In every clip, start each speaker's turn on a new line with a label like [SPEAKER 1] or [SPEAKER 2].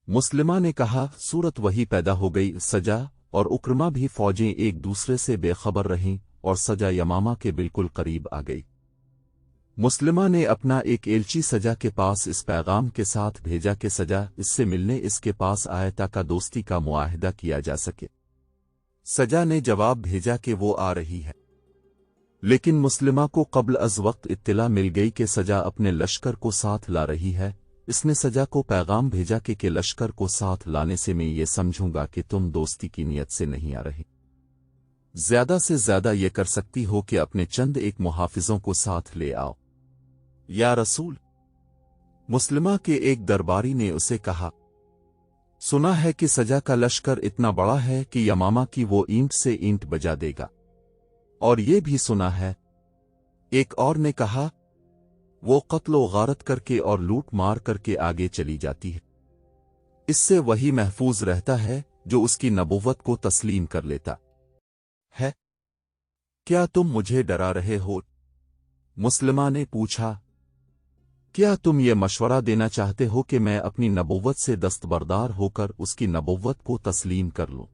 [SPEAKER 1] मुस्लिमा ने कहा, सूरत वही पैदा हो गई। सजा और उक्रमा भी फौजें एक दूसरे से बेखबर रहीं और सजा यमामा के बिल्कुल करीब आ गई। मुस्लिमा ने अपना एक एलची सजा के पास इस पैगाम के साथ भेजा कि सजा, इससे मिलने इसके पास आए ताकि दोस्ती का मुआहिदा किया जा सके। सजा ने जवाब भेजा कि वो आ रही है, लेकिन मुस्लिमा को कब्ल अज वक्त इत्तला मिल गई कि सजा अपने लश्कर को साथ ला रही है। इसने सजा को पैगाम भेजा कि लश्कर को साथ लाने से मैं ये समझूंगा कि तुम दोस्ती की नीयत से नहीं आ रही। ज्यादा से ज्यादा ये कर सकती हो कि अपने चंद एक मुहाफिजों को साथ ले आओ। या रसूल, मुस्लिमा के एक दरबारी ने उसे कहा, सुना है कि सजा का लश्कर इतना बड़ा है कि यमामा की वो ईंट से ईंट बजा देगा। और ये भी सुना है, एक और ने कहा, वो कत्लो गारत करके और लूट मार करके आगे चली जाती है। इससे वही महफूज रहता है जो उसकी नबुव्वत को तस्लीम कर लेता है। क्या तुम मुझे डरा रहे हो? मुस्लिमा ने पूछा, क्या तुम ये मशवरा देना चाहते हो कि मैं अपनी नबुव्वत से दस्तबरदार होकर उसकी नबुव्वत को तस्लीम कर लूं?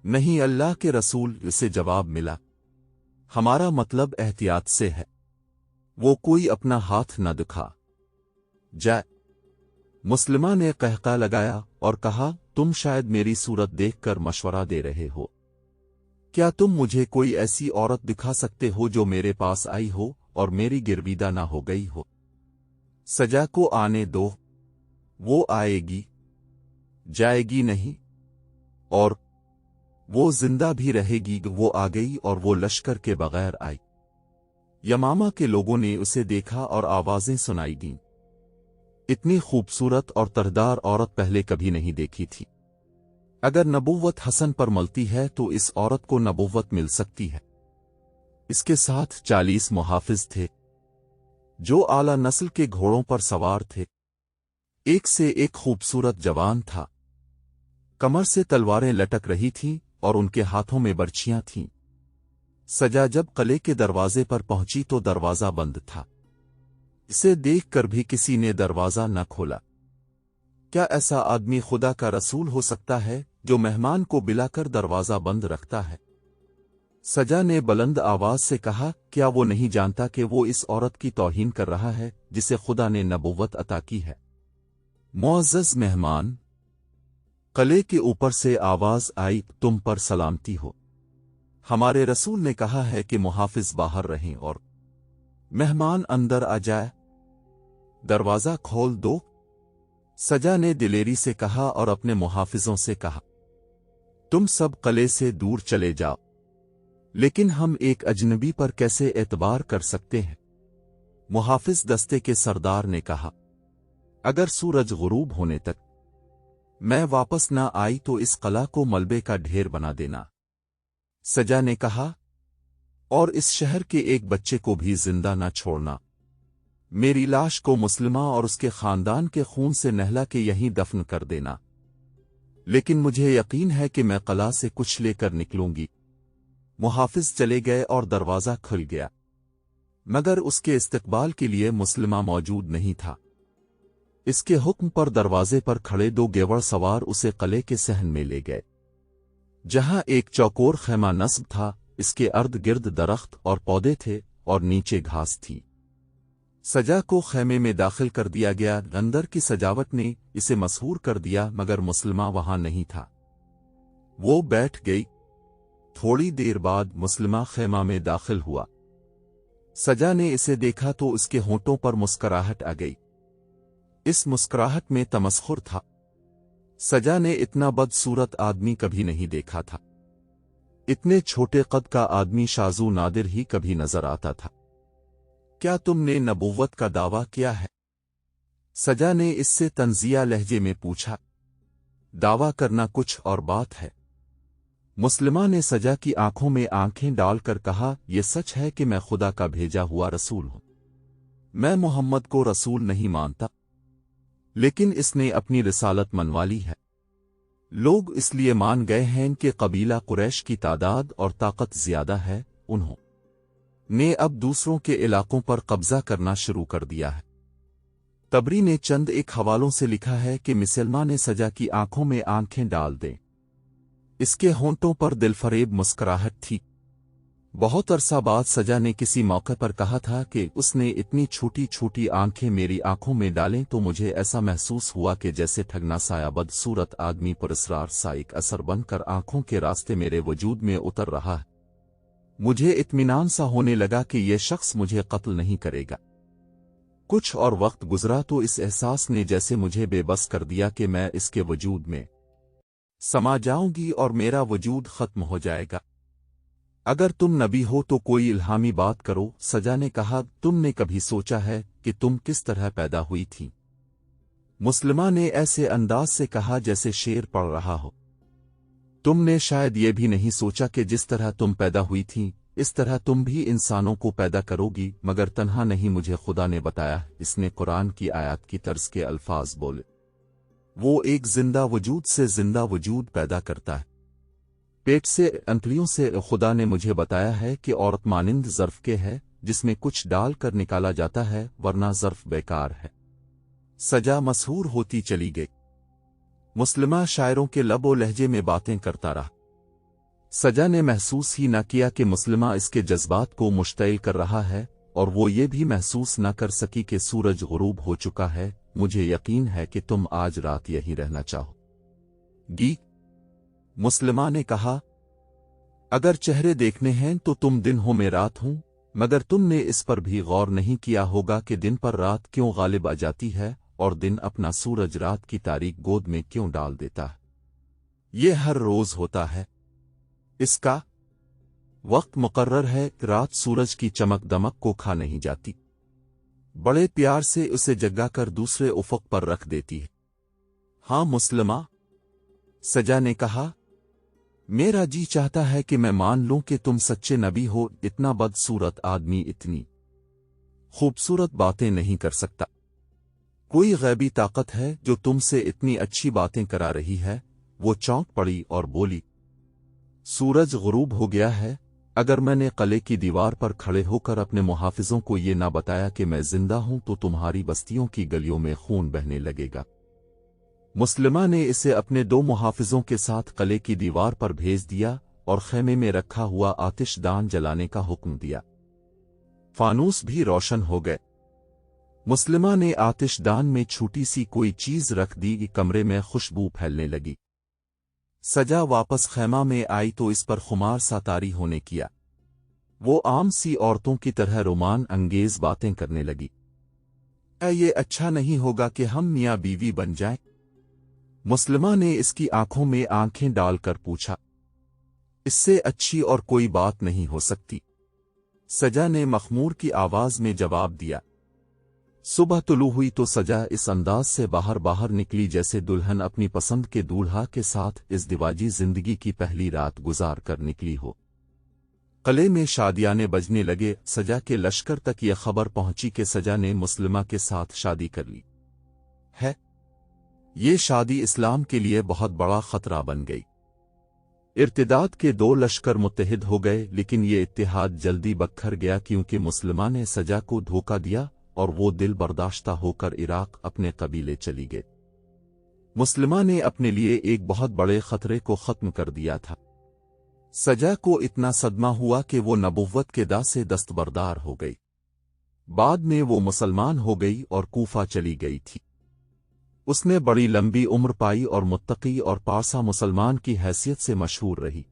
[SPEAKER 1] नहीं अल्लाह के रसूल, इसे जवाब मिला, हमारा मतलब एहतियात से है। वो कोई अपना हाथ न दिखा जाए। मुस्लिमा ने कहका लगाया और कहा, तुम शायद मेरी सूरत देखकर मशवरा दे रहे हो। क्या तुम मुझे कोई ऐसी औरत दिखा सकते हो जो मेरे पास आई हो और मेरी गिरविदा ना हो गई हो? सजा को आने दो, वो आएगी, जाएगी नहीं, और वो जिंदा भी रहेगी। वो आ गई और वो लश्कर के बगैर आई। यमामा के लोगों ने उसे देखा और आवाजें सुनाई दीं। इतनी खूबसूरत और तरदार औरत पहले कभी नहीं देखी थी। अगर नबुव्वत हसन पर मलती है तो इस औरत को नबुव्वत मिल सकती है। इसके साथ 40 मुहाफिज थे जो आला नस्ल के घोड़ों पर सवार थे। एक से एक खूबसूरत जवान था। कमर से तलवारें लटक रही थीं और उनके हाथों में बर्छियां थीं। सजा जब किले के दरवाजे पर पहुंची तो दरवाजा बंद था। इसे देखकर भी किसी ने दरवाजा न खोला। क्या ऐसा आदमी खुदा का रसूल हो सकता है जो मेहमान को बिलाकर दरवाजा बंद रखता है? सजा ने बुलंद आवाज से कहा, क्या वो नहीं जानता कि वो इस औरत की तौहीन कर रहा है जिसे खुदा ने नबुव्वत अता की है? मुअज़्ज़ज़ मेहमान, किले के ऊपर से आवाज आई, तुम पर सलामती हो। हमारे रसूल ने कहा है कि मुहाफिज बाहर रहें और मेहमान अंदर आ जाए। दरवाजा खोल दो। सजा ने दिलेरी से कहा और अपने मुहाफिजों से कहा, तुम सब किले से दूर चले जाओ। लेकिन हम एक अजनबी पर कैसे एतबार कर सकते हैं? मुहाफिज दस्ते के सरदार ने कहा, अगर सूरज गुरूब होने तक मैं वापस ना आई तो इस किला को मलबे का ढेर बना देना। सजा ने कहा, और इस शहर के एक बच्चे को भी जिंदा ना छोड़ना। मेरी लाश को मुस्लिमा और उसके खानदान के खून से नहला के यहीं दफन कर देना। लेकिन मुझे यकीन है कि मैं किला से कुछ लेकर निकलूंगी। मुहाफिज चले गए और दरवाजा खुल गया, मगर उसके इस्तकबाल के लिए मुस्लिमा मौजूद नहीं था। इसके हुक्म पर दरवाजे पर खड़े 2 गेवड़ सवार उसे किले के सहन में ले गए, जहां एक चौकोर खैमा नस्ब था। इसके अर्द गिर्द दरख्त और पौधे थे और नीचे घास थी। सजा को खैमे में दाखिल कर दिया गया। अंदर की सजावट ने इसे मसहूर कर दिया, मगर मुस्लिमा वहां नहीं था। वो बैठ गई। थोड़ी देर बाद मुस्लिमा खैमा में दाखिल हुआ। सजा ने इसे देखा तो उसके होंठों पर मुस्कुराहट आ गई। इस मुस्कुराहट में तमस्खुर था। सजा ने इतना बदसूरत आदमी कभी नहीं देखा था। इतने छोटे कद का आदमी शाजू नादिर ही कभी नजर आता था। क्या तुमने नबुव्वत का दावा किया है? सजा ने इससे तंजिया लहजे में पूछा। दावा करना कुछ और बात है। मुस्लिमा ने सजा की आंखों में आंखें डालकर कहा, यह सच है कि मैं खुदा का भेजा हुआ रसूल हूं। मैं मोहम्मद को रसूल नहीं मानता, लेकिन इसने अपनी रिसालत मनवा ली है। लोग इसलिए मान गए हैं कि कबीला कुरैश की तादाद और ताकत ज्यादा है। उन्होंने अब दूसरों के इलाकों पर कब्जा करना शुरू कर दिया है। तबरी ने चंद एक हवालों से लिखा है कि मुसलमान ने सजा की आंखों में आंखें डाल दें। इसके होंठों पर दिलफरेब मुस्कुराहट थी। बहुत अरसा बाद सजा ने किसी मौके पर कहा था कि उसने इतनी छोटी छोटी आंखें मेरी आंखों में डालें तो मुझे ऐसा महसूस हुआ कि जैसे ठगना साया बदसूरत आदमी पुरस्रार सा एक असर बनकर आंखों के रास्ते मेरे वजूद में उतर रहा है। मुझे इत्मीनान सा होने लगा कि यह शख्स मुझे कत्ल नहीं करेगा। कुछ और वक्त गुजरा तो इस एहसास ने जैसे मुझे बेबस कर दिया कि मैं इसके वजूद में समा जाऊंगी और मेरा वजूद खत्म हो जाएगा। अगर तुम नबी हो तो कोई इल्हामी बात करो। सजा ने कहा, तुमने कभी सोचा है कि तुम किस तरह पैदा हुई थी? मुस्लिमा ने ऐसे अंदाज से कहा जैसे शेर पढ़ रहा हो। तुमने शायद ये भी नहीं सोचा कि जिस तरह तुम पैदा हुई थी इस तरह तुम भी इंसानों को पैदा करोगी। मगर तन्हा नहीं, मुझे खुदा ने बताया। इसने कुरान की आयत की तर्ज के अल्फाज बोले। वो एक जिंदा वजूद से जिंदा वजूद पैदा करता है। पेट से अंतड़ियों से खुदा ने मुझे बताया है कि औरत मानिंद ज़र्फ के है जिसमें कुछ डाल कर निकाला जाता है, वरना ज़र्फ बेकार है। सजा मशहूर होती चली गई। मुस्लिमा शायरों के लबो लहजे में बातें करता रहा। सजा ने महसूस ही न किया कि मुस्लिमा इसके जज्बात को मुश्तइल कर रहा है, और वो ये भी महसूस न कर सकी कि सूरज गुरूब हो चुका है। मुझे यकीन है कि तुम आज रात यहीं रहना चाहोगी। मुस्लिमा ने कहा, अगर चेहरे देखने हैं तो तुम दिन हो मैं रात हूं, मगर तुमने इस पर भी गौर नहीं किया होगा कि दिन पर रात क्यों गालिब आ जाती है और दिन अपना सूरज रात की तारीख गोद में क्यों डाल देता है। ये हर रोज होता है। इसका वक्त मुकर्रर है। रात सूरज की चमक दमक को खा नहीं जाती, बड़े प्यार से उसे जगाकर दूसरे उफक पर रख देती है। हाँ मुस्लिमा, सजा ने कहा, मेरा जी चाहता है कि मैं मान लूं कि तुम सच्चे नबी हो। इतना बदसूरत आदमी इतनी खूबसूरत बातें नहीं कर सकता। कोई गैबी ताकत है जो तुमसे इतनी अच्छी बातें करा रही है। वो चौंक पड़ी और बोली, सूरज गुरूब हो गया है। अगर मैंने किले की दीवार पर खड़े होकर अपने मुहाफिजों को ये ना बताया कि मैं जिंदा हूं तो तुम्हारी बस्तियों की गलियों में खून बहने लगेगा। मुस्लिमा ने इसे अपने 2 मुहाफिजों के साथ किले की दीवार पर भेज दिया और खेमे में रखा हुआ आतिशदान जलाने का हुक्म दिया। फानूस भी रोशन हो गए। मुस्लिमा ने आतिशदान में छोटी सी कोई चीज रख दी कि कमरे में खुशबू फैलने लगी। सजा वापस खेमा में आई तो इस पर खुमार सा तारी होने किया। वो आम सी औरतों की तरह रोमान अंगेज बातें करने लगी। ये अच्छा नहीं होगा कि हम मियां बीवी बन जाएं? मुस्लिमा ने इसकी आंखों में आंखें डालकर पूछा। इससे अच्छी और कोई बात नहीं हो सकती, सजा ने मखमूर की आवाज में जवाब दिया। सुबह तुलू हुई तो सजा इस अंदाज से बाहर निकली जैसे दुल्हन अपनी पसंद के दूल्हा के साथ इस दिवाजी जिंदगी की पहली रात गुजार कर निकली हो। किले में शादियाने बजने लगे। सजा के लश्कर तक यह खबर पहुंची कि सजा ने मुस्लिमा के साथ शादी कर ली है। ये शादी इस्लाम के लिए बहुत बड़ा खतरा बन गई। इर्तिदाद के 2 लश्कर मुत्तहिद हो गए, लेकिन ये इत्तिहाद जल्दी बखर गया क्योंकि मुस्लिमा ने सजा को धोखा दिया और वो दिल बर्दाश्ता होकर इराक अपने कबीले चली गए। मुस्लिमा ने अपने लिए एक बहुत बड़े खतरे को खत्म कर दिया था। सजा को इतना सदमा हुआ कि वो नबुव्वत के दा से दस्तबरदार हो गई। बाद में वो मुसलमान हो गई और कूफा चली गई थी। उसने बड़ी लंबी उम्र पाई और मुत्तकी और पारसा मुसलमान की हैसियत से मशहूर रही।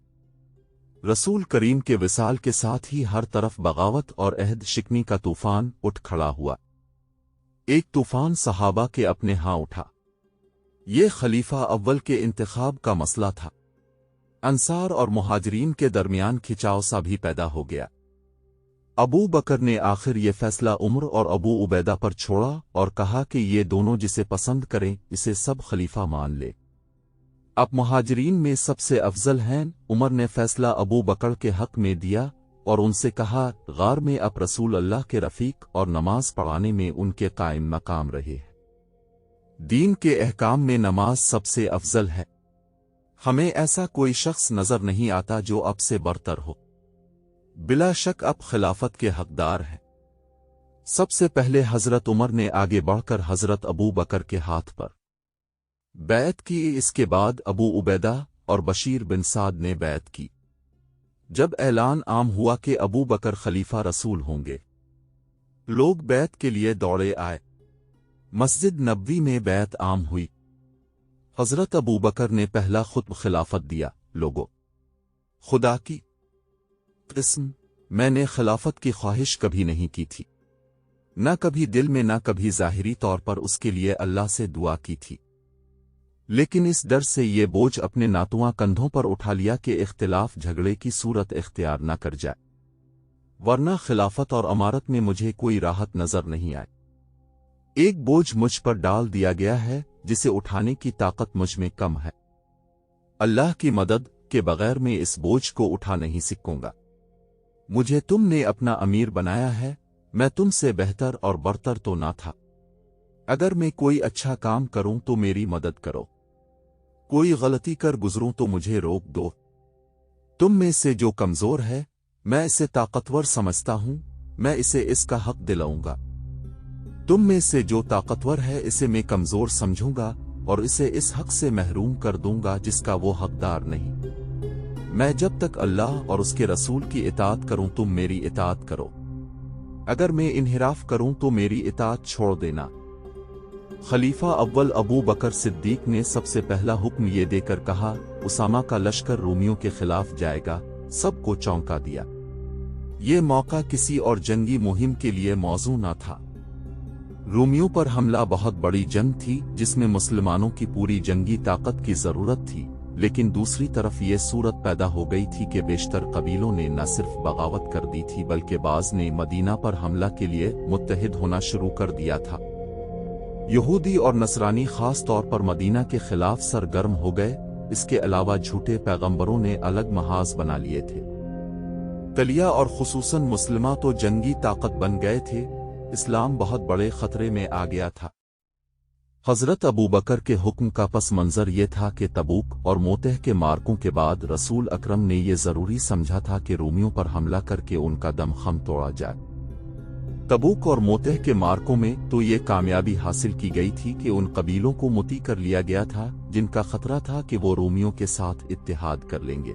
[SPEAKER 1] रसूल करीम के विसाल के साथ ही हर तरफ बगावत और अहद शिकनी का तूफान उठ खड़ा हुआ। एक तूफान सहाबा के अपने यहाँ उठा। ये खलीफा अव्वल के इंतखाब का मसला था। अंसार और मुहाजिरीन के दरमियान खिंचाव सा भी पैदा हो गया। अबू बकर ने आखिर ये फैसला उमर और अबू उबैदा पर छोड़ा और कहा कि ये दोनों जिसे पसंद करें इसे सब खलीफा मान ले। अब मुहाजिरीन में सबसे अफजल हैं। उमर ने फैसला अबू बकर के हक में दिया और उनसे कहा, गार में अब रसूल अल्लाह के रफीक और नमाज पढ़ाने में उनके कायम मकाम रहे। दीन के अहकाम में नमाज सबसे अफजल है। हमें ऐसा कोई शख्स नजर नहीं आता जो अब से बरतर हो। बिला शक अब खिलाफत के हकदार हैं। सबसे पहले हजरत उमर ने आगे बढ़कर हजरत अबू बकर के हाथ पर बैत की। इसके बाद अबू उबैदा और बशीर बिन साद ने बैत की। जब ऐलान आम हुआ कि अबू बकर खलीफा रसूल होंगे, लोग बैत के लिए दौड़े आए। मस्जिद नबवी में बैत आम हुई। हजरत अबू बकर ने पहला खुतब खिलाफत दिया। लोगों, खुदा की कसम, मैंने खिलाफत की ख्वाहिश कभी नहीं की थी, न कभी दिल में न कभी ज़ाहिरी तौर पर उसके लिए अल्लाह से दुआ की थी। लेकिन इस डर से ये बोझ अपने नातुआ कंधों पर उठा लिया कि इख्तिलाफ झगड़े की सूरत इख्तियार न कर जाए, वरना खिलाफत और अमारत में मुझे कोई राहत नजर नहीं आए। एक बोझ मुझ पर डाल दिया गया है जिसे उठाने की ताकत मुझ में कम है। अल्लाह की मदद के बगैर मैं इस बोझ को उठा नहीं सकूंगा। मुझे तुमने अपना अमीर बनाया है, मैं तुमसे बेहतर और बरतर तो ना था। अगर मैं कोई अच्छा काम करूं तो मेरी मदद करो, कोई गलती कर गुजरूं तो मुझे रोक दो। तुम में से जो कमजोर है, मैं इसे ताकतवर समझता हूं, मैं इसे इसका हक दिलाऊंगा। तुम में से जो ताकतवर है, इसे मैं कमजोर समझूंगा और इसे इस हक से महरूम कर दूंगा जिसका वो हकदार नहीं। मैं जब तक अल्लाह और उसके रसूल की इताअत करूं तुम मेरी इताअत करो, अगर मैं इन्हिराफ करूं तो मेरी इताअत छोड़ देना। खलीफा अव्वल अबू बकर सिद्दीक ने सबसे पहला हुक्म ये देकर कहा, उसामा का लश्कर रोमियों के खिलाफ जाएगा। सबको चौंका दिया। ये मौका किसी और जंगी मुहिम के लिए मौजू न था। रोमियों पर हमला बहुत बड़ी जंग थी जिसमें मुसलमानों की पूरी जंगी ताकत की जरूरत थी, लेकिन दूसरी तरफ ये सूरत पैदा हो गई थी कि बेशतर कबीलों ने न सिर्फ बगावत कर दी थी बल्कि बाज ने मदीना पर हमला के लिए मुत्तहिद होना शुरू कर दिया था। यहूदी और नसरानी खास तौर पर मदीना के खिलाफ सरगर्म हो गए। इसके अलावा झूठे पैगंबरों ने अलग महाज बना लिए थे। तलिया और खुसूसन मुस्लिमा तो जंगी ताकत बन गए थे। इस्लाम बहुत बड़े खतरे में आ गया था। हजरत अबू बकर के हुक्म का पस मंजर ये था कि तबूक और मोतेह के मार्कों के बाद रसूल अकरम ने ये जरूरी समझा था कि रोमियों पर हमला करके उनका दमखम तोड़ा जाए। तबूक और मोतेह के मार्कों में तो ये कामयाबी हासिल की गई थी कि उन कबीलों को मुती कर लिया गया था जिनका खतरा था कि वो रोमियों के साथ इत्तेहाद कर लेंगे।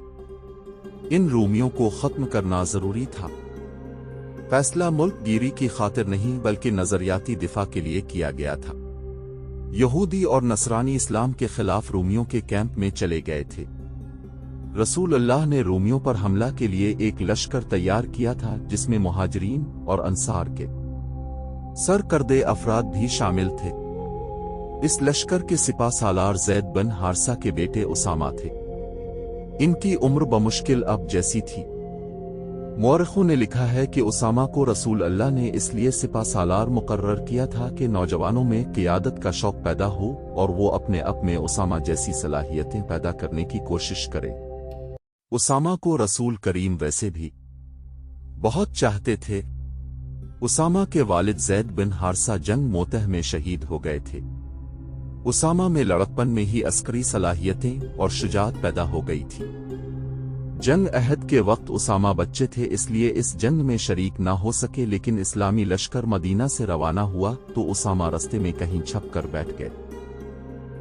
[SPEAKER 1] इन रोमियों को खत्म करना जरूरी था। फैसला मुल्क गिरी की खातिर नहीं बल्कि नजरियाती दिफा के लिए किया गया था। यहूदी और नसरानी इस्लाम के खिलाफ रोमियों के कैंप में चले गए थे। रसूल अल्लाह ने रोमियों पर हमला के लिए एक लश्कर तैयार किया था जिसमें मुहाजिरीन और अंसार के सरकर्दे अफराद भी शामिल थे। इस लश्कर के सिपा सालार ज़ैद बिन हारिसा के बेटे उसामा थे। इनकी उम्र बमुश्किल अब जैसी थी। मौरखों ने लिखा है कि उसामा को रसूल अल्लाह ने इसलिए सिपा सालार मुकर्रर किया था कि नौजवानों में क़ियादत का शौक पैदा हो और वो अपने आप में उसामा जैसी सलाहियतें पैदा करने की कोशिश करे। उसामा को रसूल करीम वैसे भी बहुत चाहते थे। उसामा के वालिद ज़ैद बिन हारिसा जंग मोतह में शहीद हो गए थे। उसामा में लड़कपन में ही अस्करी सलाहियतें और शुजाअत पैदा हो गई थी। जंग अहद के वक्त उसामा बच्चे थे, इसलिए इस जंग में शरीक ना हो सके, लेकिन इस्लामी लश्कर मदीना से रवाना हुआ तो उसामा रास्ते में कहीं छप कर बैठ गए।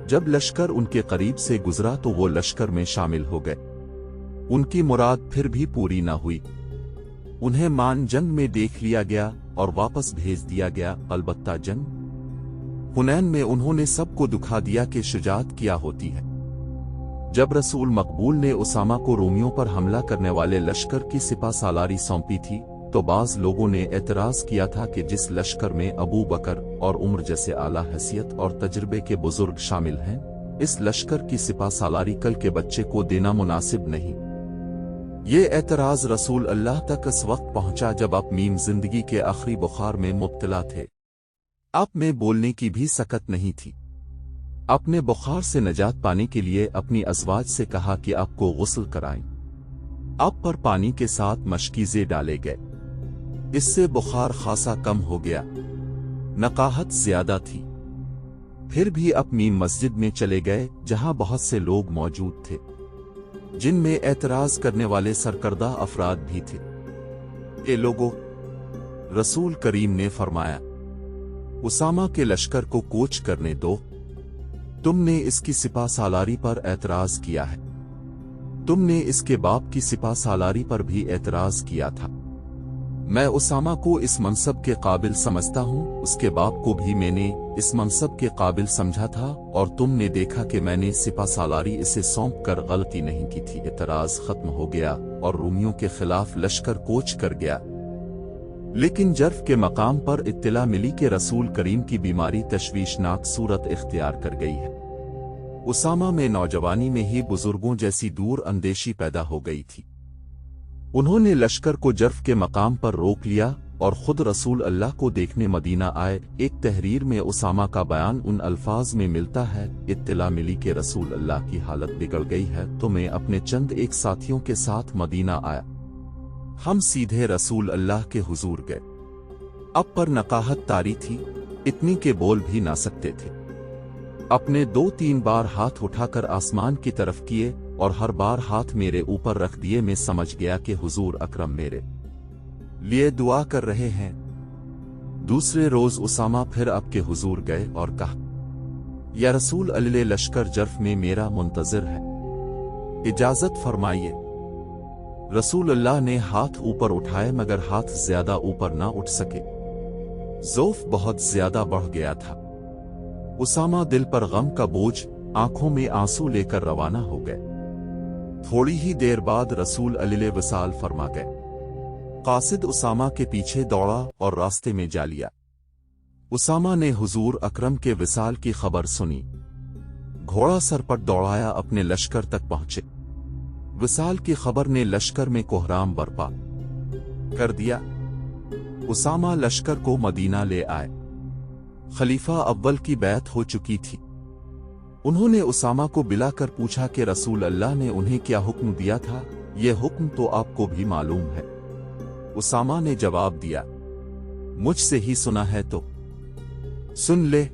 [SPEAKER 1] जब लश्कर उनके करीब से गुजरा तो वो लश्कर में शामिल हो गए। उनकी मुराद फिर भी पूरी ना हुई। उन्हें मान जंग में देख लिया गया और वापस भेज दिया गया। अलबत्ता जंग हुनैन में उन्होंने सबको दिखा दिया कि शुजाअत क्या होती है। जब रसूल मकबूल ने उसामा को रोमियों पर हमला करने वाले लश्कर की सिपा सालारी सौंपी थी तो बाज लोगों ने एतराज किया था कि जिस लश्कर में अबू बकर और उम्र जैसे आला हैसियत और तजुर्बे के बुजुर्ग शामिल हैं, इस लश्कर की सिपा सालारी कल के बच्चे को देना मुनासिब नहीं। ये एतराज रसूल अल्लाह तक इस वक्त पहुंचा जब आप मीम जिंदगी के आखिरी बुखार में मुब्तला थे। आप में बोलने की भी सकत नहीं थी। अपने बुखार से निजात पाने के लिए अपनी अज़वाज से कहा कि आपको गुस्ल कराएं। आप पर पानी के साथ मशकीज़े डाले गए। इससे बुखार खासा कम हो गया। नकाहत ज्यादा थी। फिर भी आप मीम मस्जिद में चले गए जहां बहुत से लोग मौजूद थे जिनमें एतराज करने वाले सरकर्दा अफराद भी थे। ए लोगों, रसूल करीम ने फरमाया, उसामा के लश्कर को कोच करने दो। तुमने इसकी सिपा सालारी पर एतराज किया है। तुमने इसके बाप की सिपा सालारी पर भी एतराज किया था। मैं उसामा को इस मनसब के काबिल समझता हूँ, उसके बाप को भी मैंने इस मनसब के काबिल समझा था, और तुमने देखा कि मैंने सिपा सालारी इसे सौंप कर गलती नहीं की थी। एतराज खत्म हो गया और रूमियों के खिलाफ लश्कर कोच कर गया। लेकिन जर्फ के मकाम पर इत्तला मिली कि रसूल करीम की बीमारी तशवीशनाक सूरत इख्तियार कर गई है। उसामा में नौजवानी में ही बुजुर्गों जैसी दूर अंदेशी पैदा हो गई थी। उन्होंने लश्कर को जर्फ के मकाम पर रोक लिया और खुद रसूल अल्लाह को देखने मदीना आए। एक तहरीर में उसामा का बयान उन अल्फाज में मिलता है, इत्तला मिली कि रसूल अल्लाह की हालत बिगड़ गई है तो मैं अपने चंद एक साथियों के साथ मदीना आया। हम सीधे रसूल अल्लाह के हुजूर गए। अब पर नकाहत तारी थी, इतनी के बोल भी ना सकते थे। अपने 2-3 बार हाथ उठाकर आसमान की तरफ किए और हर बार हाथ मेरे ऊपर रख दिए। मैं समझ गया कि हुजूर अकरम मेरे लिए दुआ कर रहे हैं। दूसरे रोज उसामा फिर आपके हुजूर गए और कहा, या रसूल अल्लाह, लश्कर जर्फ में मेरा मुंतजिर है, इजाजत फरमाइए। रसूल अल्लाह ने हाथ ऊपर उठाए मगर हाथ ज्यादा ऊपर ना उठ सके। ज़ौफ बहुत ज्यादा बढ़ गया था। उसामा दिल पर गम का बोझ, आंखों में आंसू लेकर रवाना हो गए। थोड़ी ही देर बाद रसूल अल्लाह वसाल फरमा गए। कासिद उसामा के पीछे दौड़ा और रास्ते में जा लिया। उसामा ने हुजूर अकरम के विसाल की खबर सुनी। घोड़ा सरपट दौड़ाया, अपने लश्कर तक पहुंचे। विसाल की खबर ने लश्कर में कोहराम बरपा कर दिया। उसामा लश्कर को मदीना ले आए। खलीफा अव्वल की बैत हो चुकी थी। उन्होंने उसामा को बिलाकर पूछा कि रसूल अल्लाह ने उन्हें क्या हुक्म दिया था। यह हुक्म तो आपको भी मालूम है। उसामा ने जवाब दिया, मुझसे ही सुना है तो सुन ले।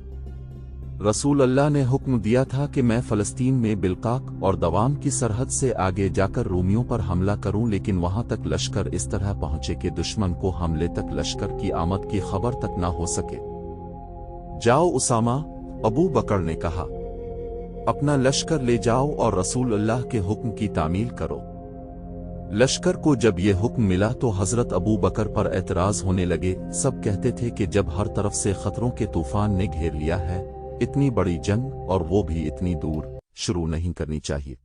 [SPEAKER 1] रसूल अल्लाह ने हुक्म दिया था कि मैं फलस्तीन में बिलकाक और दवाम की सरहद से आगे जाकर रूमियों पर हमला करूं, लेकिन वहां तक लश्कर इस तरह पहुंचे कि दुश्मन को हमले तक लश्कर की आमद की खबर तक ना हो सके। जाओ उसामा, अबू बकर ने कहा, अपना लश्कर ले जाओ और रसूल अल्लाह के हुक्म की तामील करो। लश्कर को जब यह हुक्म मिला तो हजरत अबू बकर पर एतराज होने लगे। सब कहते थे कि जब हर तरफ से खतरों के तूफान ने घेर लिया है, इतनी बड़ी जंग और वो भी इतनी दूर शुरू नहीं करनी चाहिए।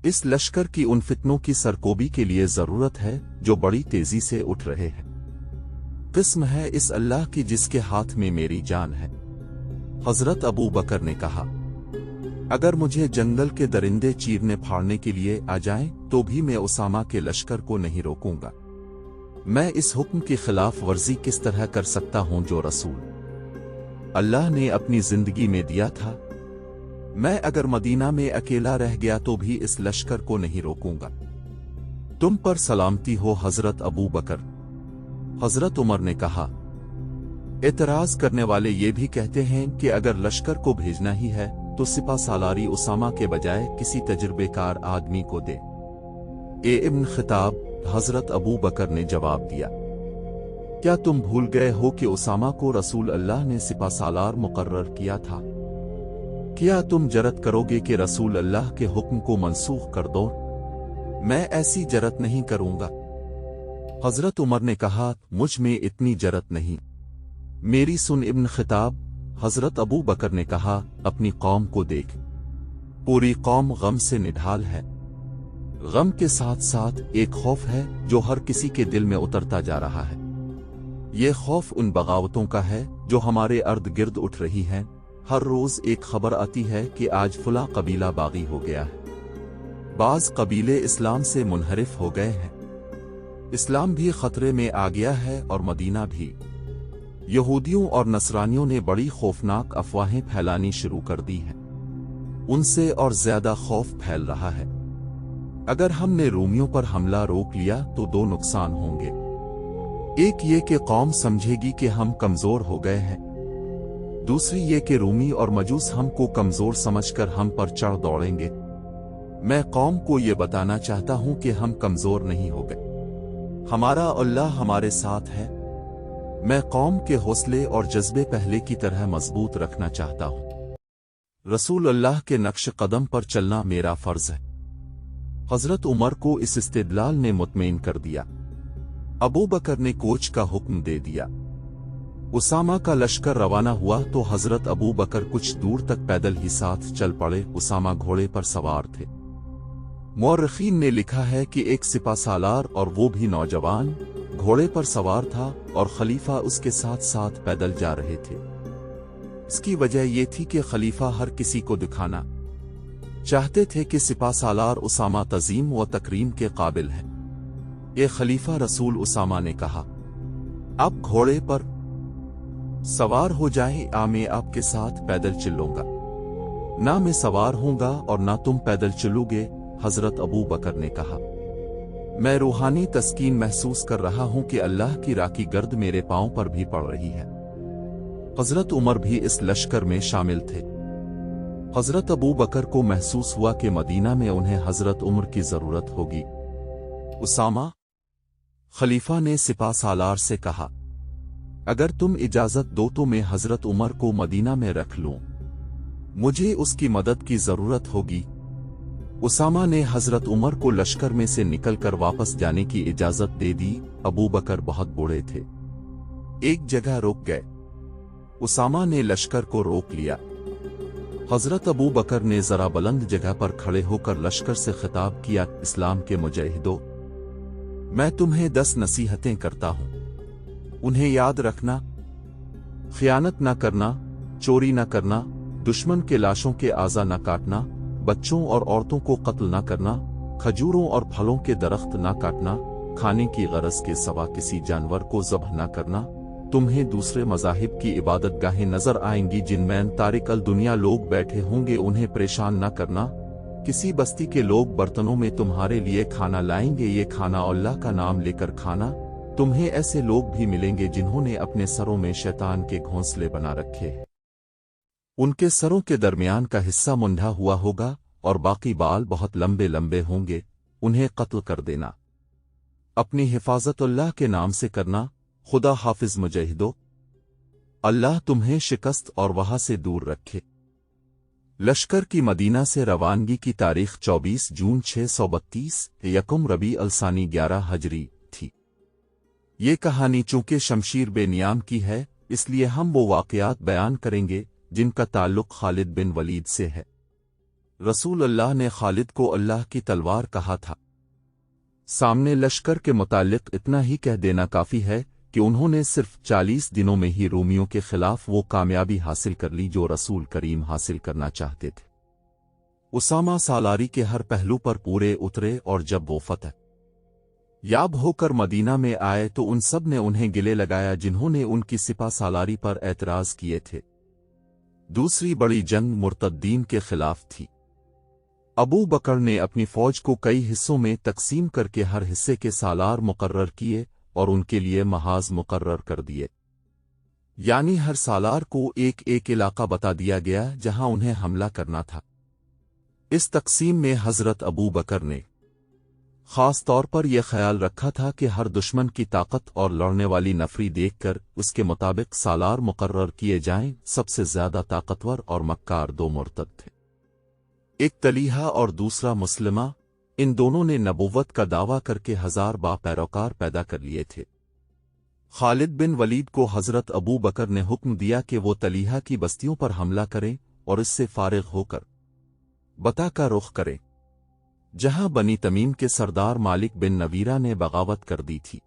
[SPEAKER 1] इस लश्कर की उन फितनों की सरकोबी के लिए जरूरत है जो बड़ी तेजी से उठ रहे हैं। किस्म है इस अल्लाह की जिसके हाथ में मेरी जान है। हजरत अबू बकर ने कहा, अगर मुझे जंगल के दरिंदे चीरने फाड़ने के लिए आ जाएं तो भी मैं उसामा के लश्कर को नहीं रोकूंगा। मैं इस हुक्म की खिलाफ वर्जी किस तरह कर सकता हूं जो रसूल अल्लाह ने अपनी जिंदगी में दिया था। मैं अगर मदीना में अकेला रह गया तो भी इस लश्कर को नहीं रोकूंगा। तुम पर सलामती हो हजरत अबू बकर। हजरत उमर ने कहा, एतराज करने वाले ये भी कहते हैं कि अगर लश्कर को भेजना ही है तो सिपा सालारी उसामा के बजाय किसी तजुर्बेकार आदमी को दे। इब्न खिताब, हजरत अबू बकर ने जवाब दिया, क्या तुम भूल गए हो कि उसामा को रसूल अल्लाह ने सिपा सालार मुकर्रर किया था? क्या तुम जरत करोगे कि रसूल अल्लाह के हुक्म को मनसूख कर दो? मैं ऐसी जरत नहीं करूंगा। हजरत उमर ने कहा, मुझ में इतनी जरत नहीं, मेरी सुन इब्न खिताब। हजरत अबू बकर ने कहा, अपनी कौम को देख, पूरी कौम गम से निढाल है। गम के साथ साथ एक खौफ है जो हर किसी के दिल में उतरता जा रहा है। ये खौफ उन बगावतों का है जो हमारे अर्द गिर्द उठ रही हैं। हर रोज एक खबर आती है कि आज फला कबीला बागी हो गया है। बाज कबीले इस्लाम से मुनहरिफ हो गए हैं। इस्लाम भी खतरे में आ गया है और मदीना भी। यहूदियों और नसरानियों ने बड़ी खौफनाक अफवाहें फैलानी शुरू कर दी हैं। उनसे और ज्यादा खौफ फैल रहा है। अगर हमने रूमियों पर हमला रोक लिया तो 2 नुकसान होंगे। एक ये कि कौम समझेगी कि हम कमजोर हो गए हैं। दूसरी ये कि रूमी और मजूस हमको कमजोर समझकर हम पर चढ़ दौड़ेंगे। मैं कौम को ये बताना चाहता हूं कि हम कमजोर नहीं हो गए। हमारा अल्लाह हमारे साथ है। मैं कौम के हौसले और जज्बे पहले की तरह मजबूत रखना चाहता हूं। रसूल अल्लाह के नक्श कदम पर चलना मेरा फर्ज है। हजरत उमर को इस इस्तिदलाल ने मुतमईन कर दिया। अबू बकर ने कोच का हुक्म दे दिया। उसामा का लश्कर रवाना हुआ तो हजरत अबू बकर कुछ दूर तक पैदल ही साथ चल पड़े। उसामा घोड़े पर सवार थे। मौरखीन ने लिखा है कि एक सिपा सालार और वो भी नौजवान घोड़े पर सवार था और खलीफा उसके साथ साथ पैदल जा रहे थे। इसकी वजह ये थी कि खलीफा हर किसी को दिखाना चाहते थे कि सिपा सालार उसामा तज़ीम व तकरीम के काबिल है। ये खलीफा रसूल उसामा ने कहा, आप घोड़े पर सवार हो जाए, मैं आपके साथ पैदल चलूंगा। ना मैं सवार होऊंगा और ना तुम पैदल चलोगे। हजरत अबू बकर ने कहा, मैं रूहानी तस्कीन महसूस कर रहा हूं कि अल्लाह की राखी गर्द मेरे पांव पर भी पड़ रही है। हजरत उमर भी इस लश्कर में शामिल थे। हजरत अबू बकर को महसूस हुआ कि मदीना में उन्हें हजरत उमर की जरूरत होगी। उसामा खलीफा ने सिपा सालार से कहा, अगर तुम इजाजत दो तो मैं हजरत उमर को मदीना में रख लूं, मुझे उसकी मदद की जरूरत होगी। उसामा ने हजरत उमर को लश्कर में से निकलकर वापस जाने की इजाजत दे दी। अबू बकर बहुत बूढ़े थे, एक जगह रुक गए। उसामा ने लश्कर को रोक लिया। हजरत अबू बकर ने जरा बुलंद जगह पर खड़े होकर लश्कर से खिताब किया, इस्लाम के मुजाहिदों, मैं तुम्हें 10 नसीहतें करता हूं। उन्हें याद रखना, खियानत न करना, चोरी न करना, दुश्मन के लाशों के आज़ा न काटना, बच्चों और औरतों को कत्ल न करना, खजूरों और फलों के दरख्त न काटना, खाने की गरज के सिवा किसी जानवर को ज़ब्ह न करना। तुम्हें दूसरे मज़ाहिब की इबादत गाहें नजर आएंगी जिनमें तारिक अल दुनिया लोग बैठे होंगे, उन्हें परेशान न करना। किसी बस्ती के लोग बर्तनों में तुम्हारे लिए खाना लाएंगे, ये खाना अल्लाह का नाम लेकर खाना। तुम्हें ऐसे लोग भी मिलेंगे जिन्होंने अपने सरों में शैतान के घोंसले बना रखे हैं। उनके सरों के दरमियान का हिस्सा मुंडा हुआ होगा और बाकी बाल बहुत लंबे लंबे होंगे, उन्हें कत्ल कर देना। अपनी हिफाजत अल्लाह के नाम से करना। खुदा हाफिज मुजाहिदो, अल्लाह तुम्हें शिकस्त और वहां से दूर रखे। लश्कर की मदीना से रवानगी की तारीख 24 जून 632 यकम रबी अलसानी 11 हजरी थी। ये कहानी चूंकि शमशीर बेनियाम की है, इसलिए हम वो वाक़यात बयान करेंगे जिनका ताल्लुक खालिद बिन वलीद से है। रसूल अल्लाह ने खालिद को अल्लाह की तलवार कहा था। सामने लश्कर के मुतालिक इतना ही कह देना काफी है कि उन्होंने सिर्फ 40 दिनों में ही रोमियों के खिलाफ वो कामयाबी हासिल कर ली जो रसूल करीम हासिल करना चाहते थे। उसामा सालारी के हर पहलू पर पूरे उतरे और जब वो फतह याब होकर मदीना में आए तो उन सब ने उन्हें गिले लगाया जिन्होंने उनकी सिपा सालारी पर एतराज किए थे। दूसरी बड़ी जंग मुर्तद्दीन के खिलाफ थी। अबू बकर ने अपनी फौज को कई हिस्सों में तकसीम करके हर हिस्से के सालार मुकर्रर किए और उनके लिए महाज मुकर्रर कर दिए। यानी हर सालार को एक एक इलाका बता दिया गया जहां उन्हें हमला करना था। इस तकसीम में हजरत अबू बकर ने खास तौर पर यह ख्याल रखा था कि हर दुश्मन की ताकत और लड़ने वाली नफरी देखकर उसके मुताबिक सालार मुकर्रर किए जाएं। सबसे ज्यादा ताकतवर और मक्कार 2 मुर्तद थे, एक तलीहा और दूसरा मुस्लिमा। इन दोनों ने नबुव्वत का दावा करके 1000 पैरोकार पैदा कर लिए थे। खालिद बिन वलीद को हजरत अबू बकर ने हुक्म दिया कि वो तलीहा की बस्तियों पर हमला करें और इससे फारिग होकर बता का रुख करें, जहां बनी तमीम के सरदार मालिक बिन नवीरा ने बगावत कर दी थी।